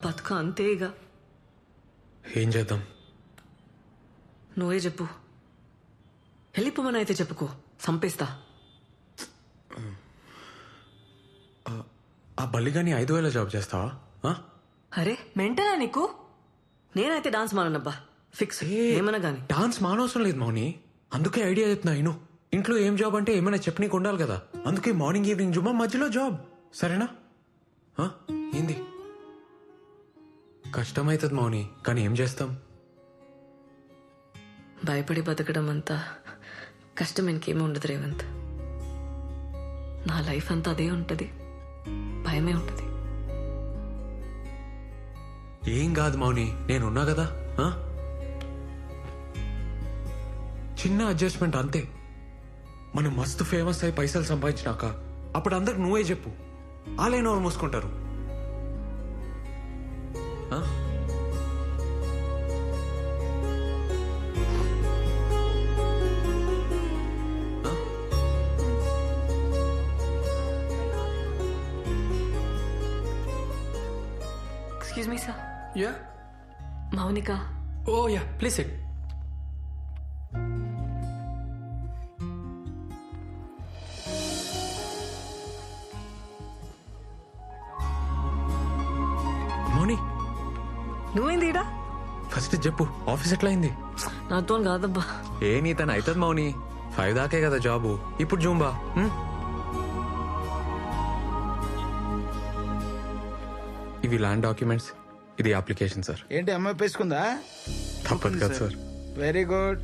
బతుక అంతే ఇక. ఏం చేద్దాం? నువ్వే చెప్పు. వెళ్ళిపోమని అయితే చెప్పుకో, సంపేస్తా. ఆ బల్లిగాని 5,000 జాబ్ చేస్తావా? అరే మెంటలా నీకు? నేనైతే డాన్స్ మానబ్బా, ఫిక్స్. ఏమన్నా గానీ డాన్స్ మానవసరం లేదు మౌని, అందుకే ఐడియా చెప్తున్నా. ఇను ఇంట్లో ఏం జాబ్ అంటే ఏమైనా చెప్పనీకి ఉండాలి కదా, అందుకే మార్నింగ్ ఈవినింగ్ జుమ్మా, మధ్యలో జాబ్. సరేనా? ఏంది కష్టమైతుంది మౌని, కానీ ఏం చేస్తాం? భయపడి బతకడం అంతా కష్టం ఇంకేమీ ఉండదు రేవంత్. నా లైఫ్ అంతా అదే ఉంటది, భయమే ఉంటది. ఏం కాదు మౌని, నేనున్నా కదా. చిన్న అడ్జస్ట్మెంట్ అంతే. మనం మస్తు ఫేమస్ అయి పైసలు సంపాదించినాక అప్పుడు అందరికి నువ్వే చెప్పు, ఆలే నోరు మూసుకుంటారు. Excuse me sir. Yeah. Mounika. Oh yeah, please sit. Mouni నువ్వేంది ఈడ? ఫస్ట్ చెప్పు, ఆఫీస్ ఎట్లా అయింది? నాతో కాదబ్బా. ఏ నీ తను అవుతుంది మౌని, 5 దాకే కదా జాబు. ఇప్పుడు జూంబా. ఇవి ల్యాండ్ డాక్యుమెంట్స్, ఇది అప్లికేషన్ సార్. ఏంటి అమ్మాయి పేసుకుందా? తప్పదు కదా సార్. వెరీ గుడ్,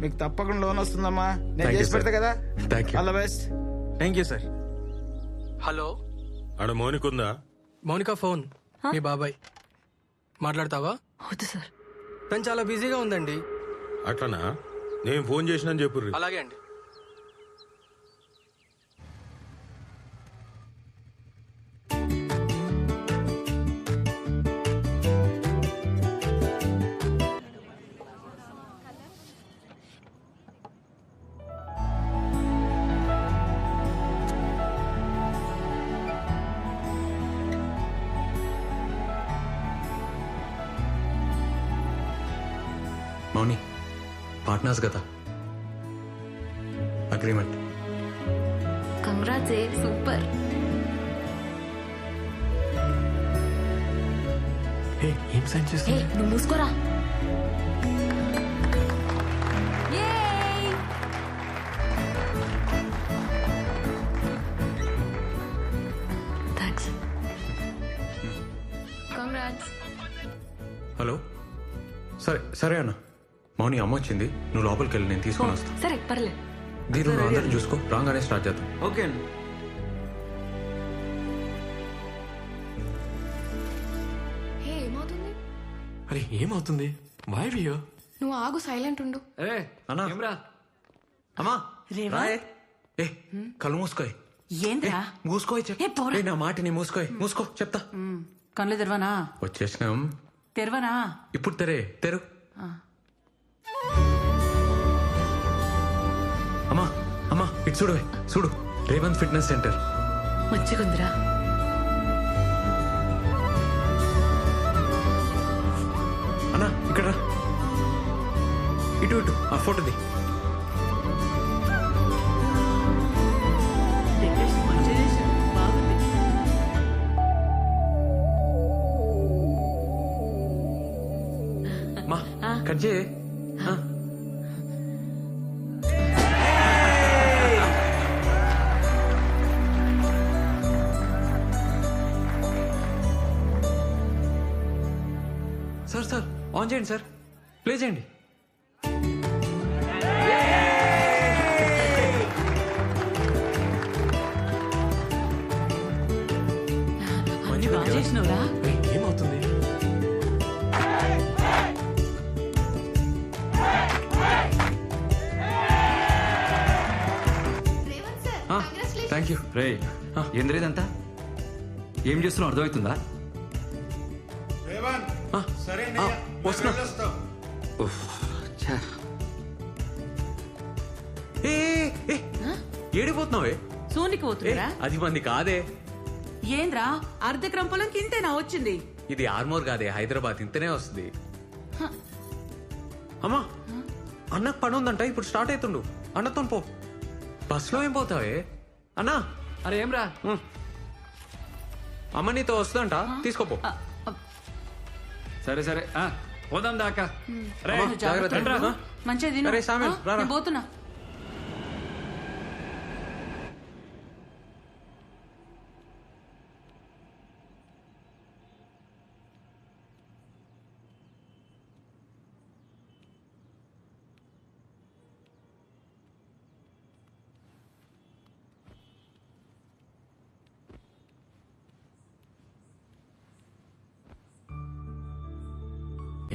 మీకు తప్పకుండా లోన్ వస్తుందమ్మా. నేను Thank you, చేసి పెడతా sir. కదా. Thank you. All the best. Thank you sir. Hello, ఆడ మౌనికుందా? మౌనిక ఫోన్ మీ బాబాయ్. మాట్లాడతావా? వద్దు సార్. తను చాలా బిజీగా ఉందండి. అట్లనా? నేను ఫోన్ చేసినా చెప్పుర్రి. అలాగే అండి. మౌని పార్ట్నర్స్ కదా, అగ్రిమెంట్. కంగ్రాట్స్ ఏ, సూపర్. ఏం సైన్ చేస్తా? ఏ నువ్వు మూసుకోరా. థ్యాంక్స్. కంగ్రాట్స్. హలో, సరే సరే అన్న. మౌని అమ్మ వచ్చింది, నువ్వు లోపలికి వెళ్ళి నేను తీసుకొని వస్తా. సరే పర్లే. దీని నువ్వు అందరిని చూసుకో, రాగానే స్టార్ట్ చేద్దాం. ఓకే అండి. హే ఏమవుతుంది? అరే ఏమవుతుంది? వై వియో? నువ్వు ఆగు, సైలెంట్ ఉండు. ఏ అన్నా. ఏమ్రా? అమ్మా రేవా? రాయే. ఏ కళ్ళు మూసుకోయ్. ఏంద్రా? మూసుకోయ్ ఏ, పోరా. నా మాటిని మూసుకోయ్, మూసుకో చెప్తా. కళ్ళు తెరవనా? వచ్చేసినాం. తెరవనా? ఇప్పుడు తెరు. అమ్మా ఇటు చూడు, రేవంత్ ఫిట్నెస్ సెంటర్. మంచిగుందిరా. అన్నా ఇక్కడ రా. ఇటు ఆ ఫోటోది. మా కట్ చేయి. సార్ ఆన్ చేయండి సార్, ప్లే చేయండి. చేసినవురా? ఏమవుతుంది? Thank you. రే ఏంద్రేదంతా ఏం చేస్తున్నావు అర్థమవుతుందా? వస్తున్నా. ఏడిపోతున్నావే? సోనికి పోతున్నారా? అది మంది కాదే. ఏంద్రా, అర్ధ క్రమ పొలంకి ఇంతేనా వచ్చింది? ఇది ఆర్మోర్ కాదే, హైదరాబాద్. ఇంతనే వస్తుంది. అమ్మా, అన్నకు పని ఉందంట, ఇప్పుడు స్టార్ట్ అవుతుండు. అన్నతో పో. బస్సులో ఏం పోతావే అన్నా? అరే ఏం రా. అమ్మ నీతో వస్తుందంట, తీసుకోపో. సరే సరే పోదాం దాకా. రే, జాగ్రత్త. రండ్రా. మంచిగా తిను. అరే, సామిల్, ఆ, రారా. నేను పోతున్నా.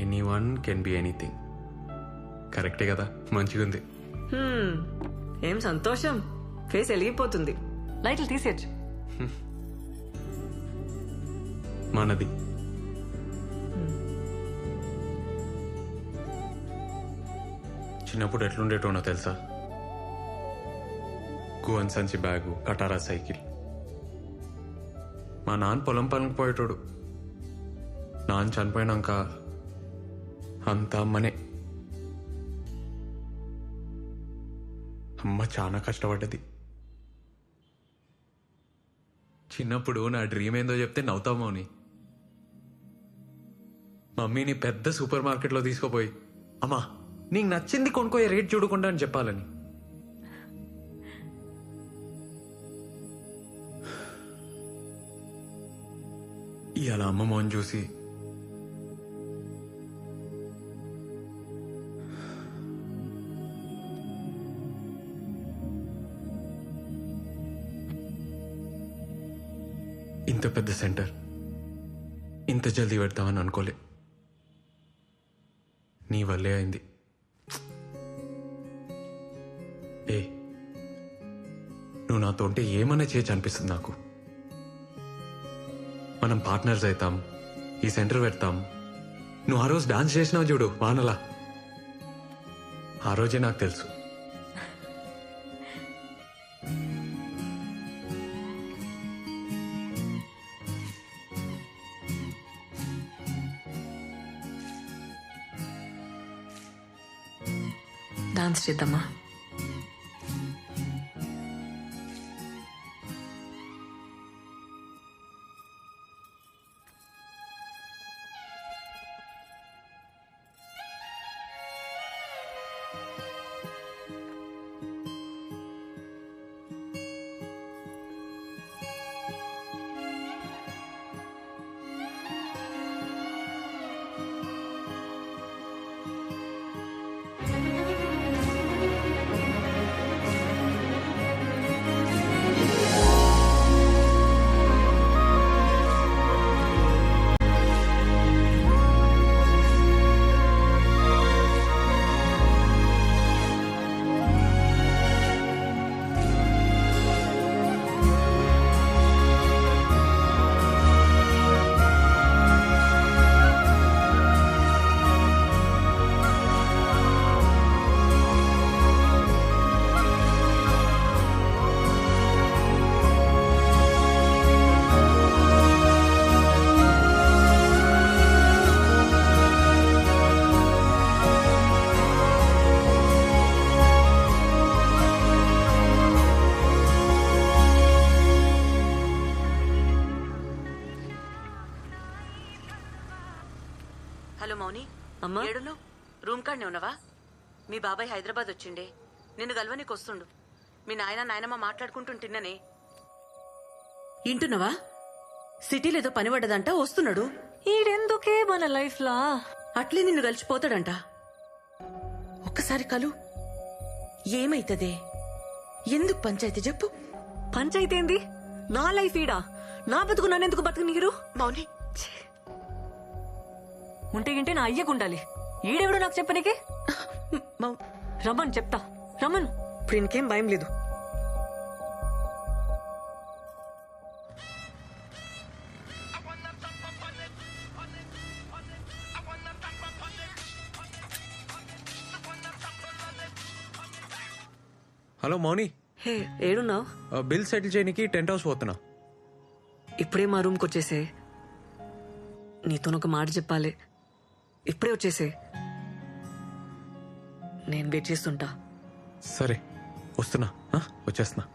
Anyone can be anything. కరెక్టే కదా, మంచిగుంది. ఏం సంతోషం, ఫేస్ వెలిగిపోతుంది. లైట్లు తీసేయచ్చు. మనది. చిన్నప్పుడు ఎట్లుండేటోనో తెలుసా? గువన్ సంచి బ్యాగు, కటారా సైకిల్. మా నాన్న పొలం పనికి పోయేటోడు. నాన్న చనిపోయినాక అంతా అమ్మనే. అమ్మ చాలా కష్టపడ్డది. చిన్నప్పుడు నా డ్రీమ్ ఏందో చెప్తే నవ్వుతామో అని మమ్మీని పెద్ద సూపర్ మార్కెట్లో తీసుకుపోయి, అమ్మా నీకు నచ్చింది కొనుక్కోయే, రేట్ చూడకుండా అని చెప్పాలని. ఇవాళ అమ్మ మోహన్ చూసి ఇంత పెద్ద సెంటర్ ఇంత జల్దీ పెడతామని అనుకోలే. నీ వల్లే అయింది. ఏ, నువ్వు నాతో ఉంటే ఏమన్నా చేయొచ్చు అనిపిస్తుంది నాకు. మనం పార్ట్నర్స్ అవుతాం, ఈ సెంటర్ పెడతాం. నువ్వు ఆ రోజు డాన్స్ చేసినావు చూడు వానలా, ఆ రోజే నాకు తెలుసు. డాన్స్ చేద్దామా? హలో మౌని, అమ్మా, ఏడును రూమ్ కాడనే ఉన్నావా? మీ బాబాయ్ హైదరాబాద్ వచ్చిండే, నిన్ను గల్వనికి వస్తుండు. మీ నాయనమ్మ మాట్లాడుకుంటుంటిన్ననే. ఇంటున్నావా? సిటీలో ఏదో పని పడ్డదంట, వస్తున్నాడు. ఈడెందుకే మన లైఫ్ లా? అట్లే నిన్ను కలిసిపోతాడంట. ఒక్కసారి కలు. ఏమైతదే? ఎందుకు పంచాయతీ చెప్పు. పంచాయితీ ఏంది? నా లైఫ్ ఈడా, నా బతుకు నన్నెందుకు బతుకు నీరు? మౌని, ఉంటే గింటే నా అయ్యకుండాలి. ఈడెవడు నాకు చెప్పనీకి? రమ్మను, చెప్తా. రమ్మను. ఇప్పుడు ఇంకేం భయం లేదు. హలో మౌని, హే, ఏడున్నావు? బిల్ సెటిల్ చేయడానికి టెంట్ హౌస్ పోతున్నా. ఇప్పుడే మా రూమ్కి వచ్చేసే. నీతోనొక మాట చెప్పాలి. ఇప్పుడే వచ్చేసే, నేను వెయిట్ చేస్తుంటా. సరే వస్తున్నా, వచ్చేస్తున్నా.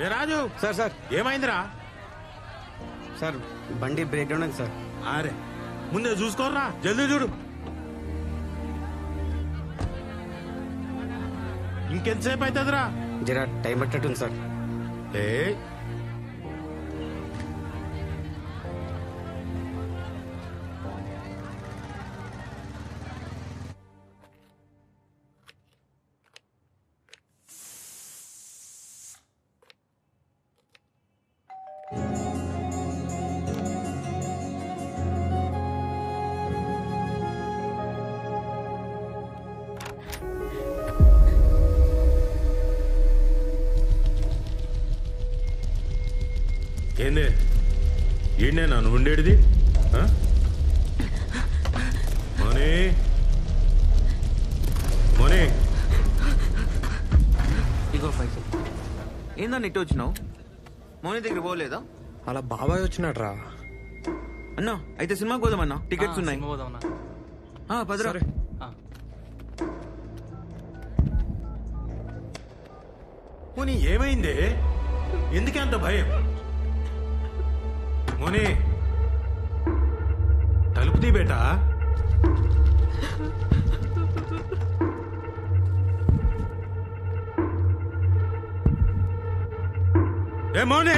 ఏ రాజు, సార్ సార్ ఏమైందిరా? సార్ బండి బ్రేక్ డౌన్ అయింది సార్. అరే ముందే చూసుకోర్రా, జల్దీ చూడు. ఇంకెంతసేపు అవుతుందిరా? జరా టైం పట్టట్టుంది సార్. ఏ ఏందే ఈయనే నన్ను ఉండేటిది? మోనీ మోనీ, ఇగో పైసలు. ఏందన్న ఇటు వచ్చినావు? మౌని దగ్గర పోలేదా? అలా బాబాయ్ వచ్చినాడు రా. అన్నా అయితే సినిమాకి పోదామన్నా, టికెట్స్ ఉన్నాయి. పదరా. సరే. మోనీ ఏమైంది? ఎందుకే అంత భయం? మోనీ తలుపు తీ బేటా. ఏ మోనీ,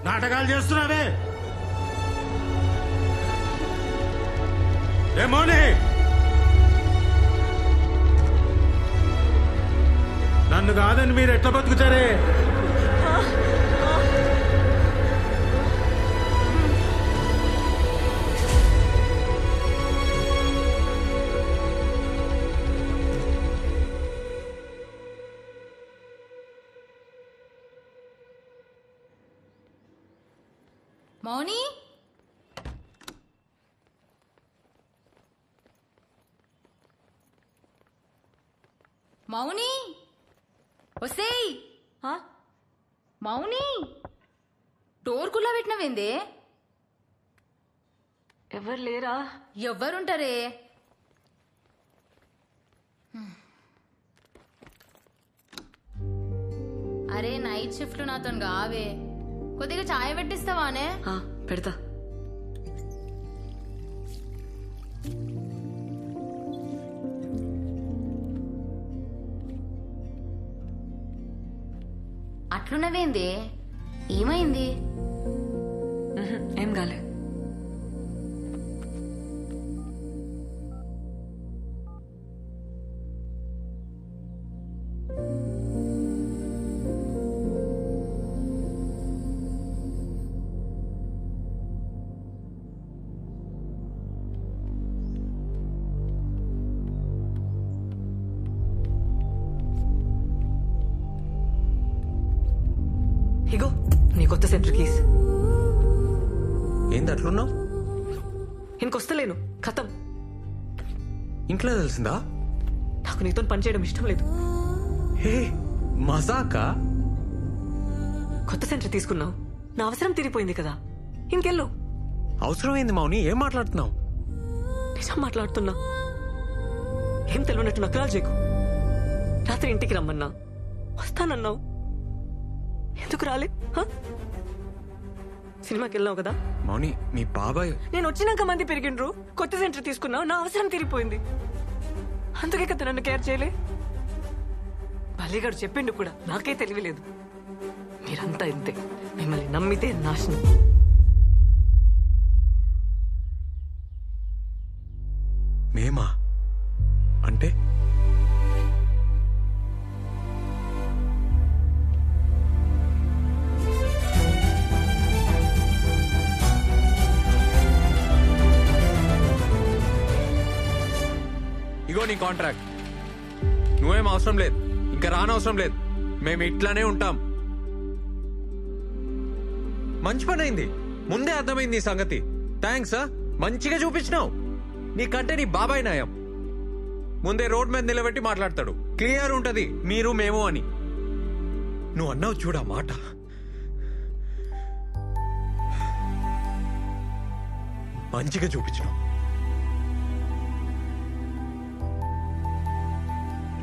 నాటకాలు చేస్తున్నావే? ఏ మోనీ, నన్ను కాదని మీరు ఎట్లా బతుకుతారే? మౌని, మౌని వసేయ్. మౌని, డోర్ కుల్లా పెట్టినవేందే? ఎవరు లేరా? ఎవ్వరుంటారే? అరే నైట్ షిఫ్ట్ నాతో కావే, కొద్దిగా చాయ్ పెట్టిస్తావానే? పెడతా. అట్లున్నవేంది? ఏమైంది? ఏం కాలే. ఇగో నీ కొత్త సెంటర్ కీస్. ఏంది అట్లున్నావు? ఇంకొస్తలేను, ఖతం. ఇంట్లో తెలిసిందా? నాకు నీతో పని చేయడం ఇష్టం లేదు. హే మజాకా? కొత్త సెంటర్ తీసుకున్నావు, నా అవసరం తీరిపోయింది కదా, ఇంకెళ్ళు. అవసరమైంది మౌని, ఏం మాట్లాడుతున్నావు? నిజం మాట్లాడుతున్నా. ఏం తెలియనట్టు నకరాలు చేయకు. రాత్రి ఇంటికి రమ్మన్నా, వస్తానన్నావు, ఎందుకు రాలే? సినిమాకి వెళ్ళావు కదా. మౌని మీ బాబాయ్. నేను వచ్చినాక మంది పెరిగిండ్రు, కొత్త సెంటర్ తీసుకున్నావు, నా అవసరం తీరిపోయింది, అందుకే కదా నన్ను కేర్ చేయలే. బల్లిగాడు చెప్పిండు కూడా, నాకే తెలియలేదు. మీరంతా ఇంతే, మిమ్మల్ని నమ్మితే నాశనం. మేమా అంటే? ఇగో నీ కాంట్రాక్ట్. నువ్వేం అవసరం లేదు, ఇంకా రానవసరం లేదు. మేము ఇట్లానే ఉంటాం. మంచి పని అయింది, ముందే అర్థమైంది ఈ సంగతి. థ్యాంక్స్. మంచిగా చూపించినావు. నీకంటే నీ బాబాయ్ నయం. ముందే రోడ్ మీద నిలబెట్టి మాట్లాడతాడు. క్లియర్ ఉంటది మీరు మేము అని. నువ్వు అన్నావు చూడా మాట. మంచిగా చూపించినావు.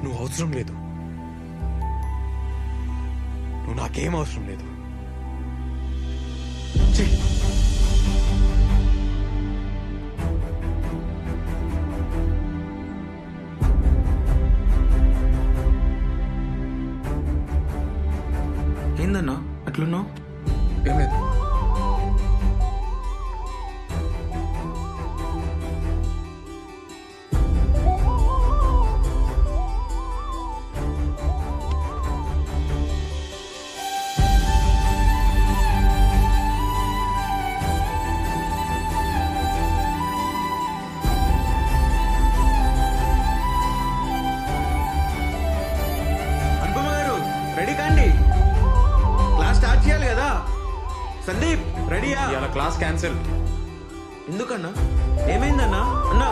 నువ్వు అవసరం లేదు, నువ్వు నాకేం అవసరం లేదు. ఛీ! ఏందన్నా అట్లున్నావు? ఏం లేదు. అనుపమ గారు రెడీ కాండి, క్లాస్ స్టార్ట్ చేయాలి కదా. సందీప్ రెడీయా? ఇవాళ క్లాస్ క్యాన్సిల్. ఎందుకన్నా? ఏమైందన్నా? అన్నా